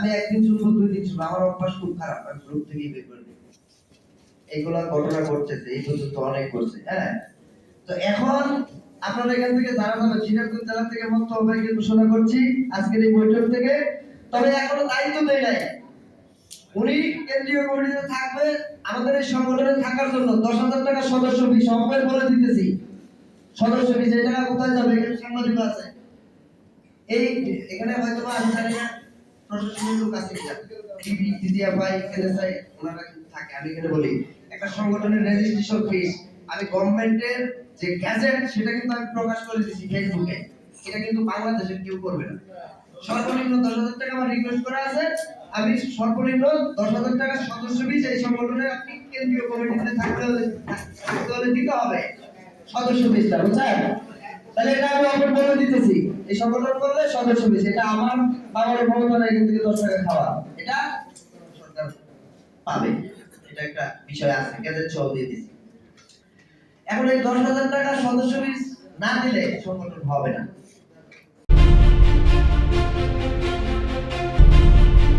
আমি একদিন শুনবো, 2 দিন শুনবো, আমার অভ্যাস খুব খারাপ, আমি গ্রুপ থেকেই বের করে দিই। এইগুলা ঘটনা ঘটতেছে, এই পর্যন্ত অনেক করছে। হ্যাঁ, তো এখন আপনারা এখান থেকে যারা যাবেন, সিরাজগঞ্জ জেলা থেকে মোস্তফা ভাইকে ঘোষণা করছি আজকের এই বৈঠক থেকে। তবে এখনো দায়িত্ব দেয় নাই, উনি কেন্দ্রীয় কমিটিতে থাকবে আমাদের এই সংগঠনে থাকার জন্য। 10,000 টাকা সদস্য ফি সবাই বলে দিতেছি। সদস্য ফি যে টাকা কোথায় যাবে, এখানে সাংবাদিক আছে, এই এখানে হয়তো আমি জানি না প্রশাসনের লোক আছে কিনা, টিভি দিদিয়া ভাই এখানে চাই ওনারা থাকে। আমি এখানে বলি একটা সংগঠনের রেজিস্ট্রেশন ফিস, আমি গভর্নমেন্টের যে গ্যাজেট সেটা কিন্তু আমি প্রকাশ করে দিয়েছি ফেসবুকে, এটা কিন্তু বাংলাদেশের কেউ করবে না। সর্বনিম্ন 10,000 টাকা আমার রিকোয়েস্ট করা আছে, আমি সর্বনিম্ন 10,000 টাকা সদস্য ফি এই সংগঠনের আপনি কেন্দ্রীয় কমিটিতে থাকতে হলে দিতে হবে সদস্য ফিসটা, বুঝছেন? তাহলে এটা আমি অফার বলে দিতেছি, এই সংগঠন করলে সদস্য ফিস, এটা আমার বাবার ক্ষমতা নাই এখান থেকে 10 টাকা খাওয়া, এটা সরকার পাবে, এটা একটা বিষয় আছে, গ্যাজেট সহ দিয়ে দিছি। এখন এই 10,000 টাকা সদস্য ফিস না দিলে সংগঠন হবে না।